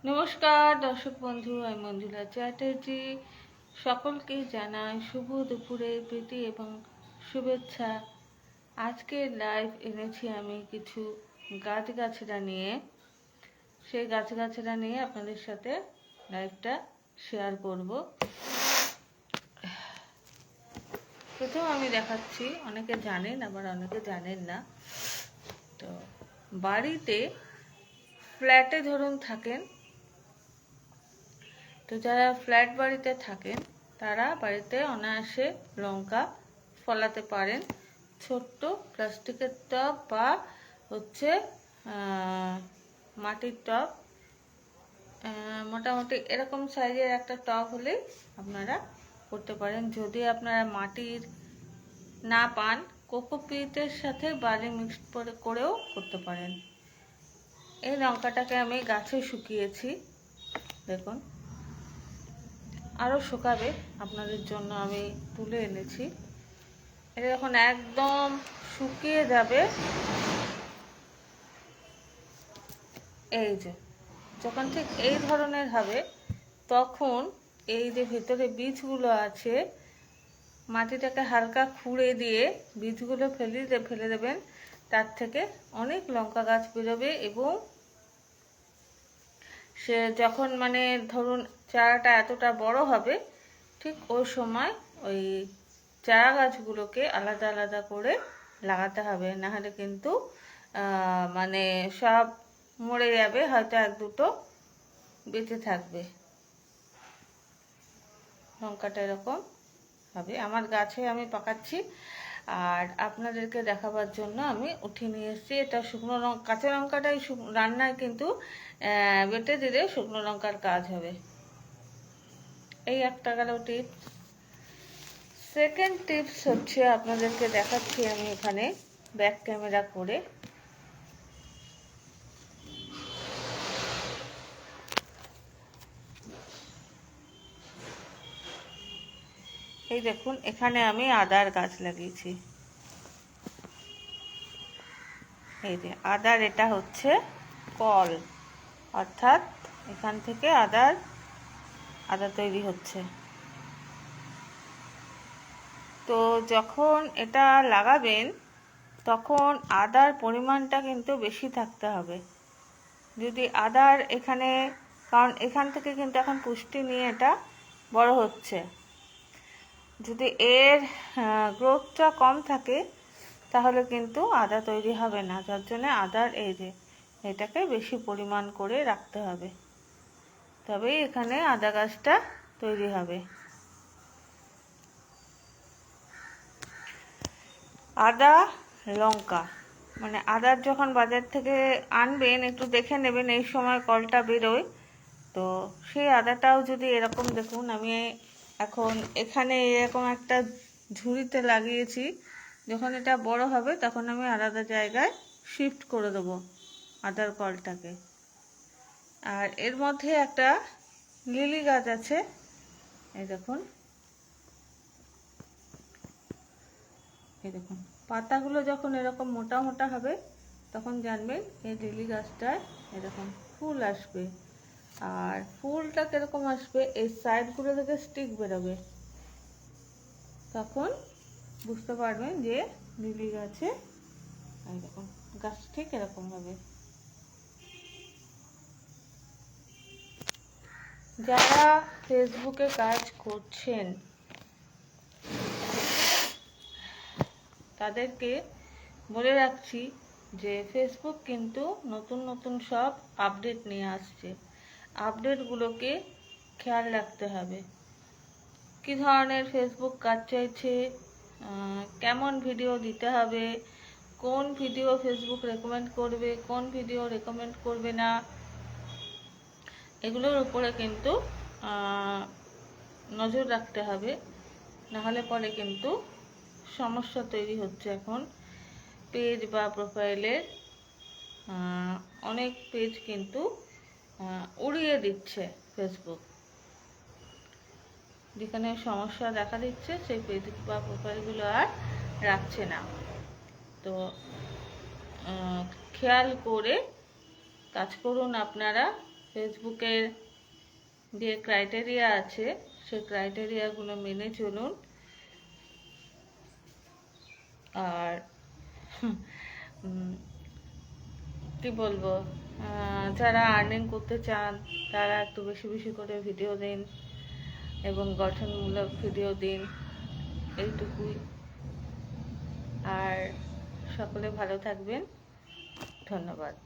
নমস্কার দর্শক বন্ধু, আমি মঞ্জুলা চ্যাটার্জি। সকলকে জানাই শুভ দুপুরের প্রীতি এবং শুভেচ্ছা। আজকে লাইভ এনেছি আমি কিছু গাছগাছড়া নিয়ে। সেই গাছগাছড়া নিয়ে আপনাদের সাথে লাইভটা শেয়ার করব। প্রথম আমি দেখাচ্ছি, অনেকে জানেন আবার অনেকে জানেন না। তো বাড়িতে ফ্ল্যাটে ধরুন থাকেন, তো যারা ফ্ল্যাট বাড়িতে থাকেন তারা বাড়িতে অনায়াসে লঙ্কা ফলাতে পারেন। ছোট্ট প্লাস্টিকের টব বা হচ্ছে মাটির টব, মোটামুটি এরকম সাইজের একটা টব হলে আপনারা করতে পারেন। যদি আপনারা মাটির না পান, কোকোপিটের সাথে বালি মিক্সড করেও করতে পারেন। এই লঙ্কাটাকে আমি গাছে শুকিয়েছি, দেখুন। আরও শুকাবে, আপনাদের জন্য আমি তুলে এনেছি। এটা যখন একদম শুকিয়ে যাবে, এই যে যখন ঠিক এই ধরনের হবে, তখন এই যে ভেতরে বীজগুলো আছে, মাটিটাকে হালকা খুঁড়ে দিয়ে বীজগুলো ফেলে দেবেন। তার থেকে অনেক লঙ্কা গাছ বেরোবে এবং সে যখন ধরুন চারাটা এতটা বড় হবে, ঠিক ওই সময় ওই চারা গাছগুলোকে আলাদা আলাদা করে লাগাতে হবে, নাহলে কিন্তু সব মরে যাবে, হয়তো এক দুটো বেঁচে থাকবে। লঙ্কাটা এরকম হবে। আমার গাছে আমি পাকাচ্ছি আর আপনাদেরকে দেখাবার জন্য আমি উঠিয়ে নিয়ে এসেছি। এটা শুকনো কাঁচা লঙ্কাটাই রান্নায় কিন্তু বেটে দিলে শুকনো লঙ্কার কাজ হবে। এই একটা গেল টিপস। সেকেন্ড টিপস হচ্ছে, আপনাদেরকে দেখাচ্ছি আমি এখানে ব্যাক ক্যামেরা করে। এই দেখুন, এখানে আমি আদার গাছ লাগিয়েছি। এই যে আদার, এটা হচ্ছে কল, অর্থাৎ এখান থেকে আদা তৈরি হচ্ছে। তো যখন এটা লাগাবেন তখন আদার পরিমাণটা কিন্তু বেশি থাকতে হবে। যদি আদার এখানে, কারণ এখান থেকে কিন্তু এখন পুষ্টি নিয়ে এটা বড় হচ্ছে, যদি এর গ্রোথটা কম থাকে তাহলে কিন্তু আদা তৈরি হবে না। যার জন্য আদার এই যে এটাকে বেশি পরিমাণ করে রাখতে হবে, তবেই এখানে আদা গাছটা তৈরি হবে। আদা লঙ্কা আদার যখন বাজার থেকে আনবেন, একটু দেখে নেবেন এই সময় কলটা বেরোয়। তো সেই আদাটাও যদি এরকম, দেখুন আমি এখন এখানে এরকম একটা ঝুড়িতে লাগিয়েছি। যখন এটা বড় হবে তখন আমি আলাদা জায়গায় শিফট করে দেবো আদার কলটাকে। আর এর মধ্যে একটা লিলি গাছ আছে, এই দেখুন, এই দেখুন পাতাগুলো যখন এরকম মোটা মোটা হবে তখন জানবেন এই লিলি গাছটায় এরকম ফুল আসবে। আর ফুলটা কিরকম আসবে, এই সাইডগুলো থেকে স্টিক বেরোবে, তখন বুঝতে পারবেন যে লিলি গাছে এরকম গাছ ঠিক এরকম হবে। যারা ফেসবুকে কাজ করছেন তাদেরকে বলে রাখছি যে ফেসবুক কিন্তু নতুন নতুন সব আপডেট নিয়ে আসছে। আপডেটগুলোকে খেয়াল রাখতে হবে। কী ধরনের ফেসবুক কাজ চাইছে, কেমন ভিডিও দিতে হবে, কোন ভিডিও ফেসবুক রেকমেন্ড করবে, কোন ভিডিও রেকমেন্ড করবে না, এগুলোর উপরে কিন্তু নজর রাখতে হবে। নাহলে পরে কিন্তু সমস্যা তৈরি হচ্ছে। এখন পেজ বা প্রোফাইলের অনেক পেজ কিন্তু উড়িয়ে দিচ্ছে ফেসবুক। যেখানে সমস্যা দেখা দিচ্ছে সেই পেজ বা প্রোফাইলগুলো আর রাখছে না। তো খেয়াল করে কাজ করুন আপনারা। ফেসবুকের যে ক্রাইটেরিয়া আছে সেই ক্রাইটেরিয়াগুলো মেনে চলুন। আর কি বলবো, যারা আর্নিং করতে চান তারা একটু বেশি বেশি করে ভিডিও দিন এবং গঠনমূলক ভিডিও দিন, এইটুকুই। আর সকলে ভালো থাকবেন, ধন্যবাদ।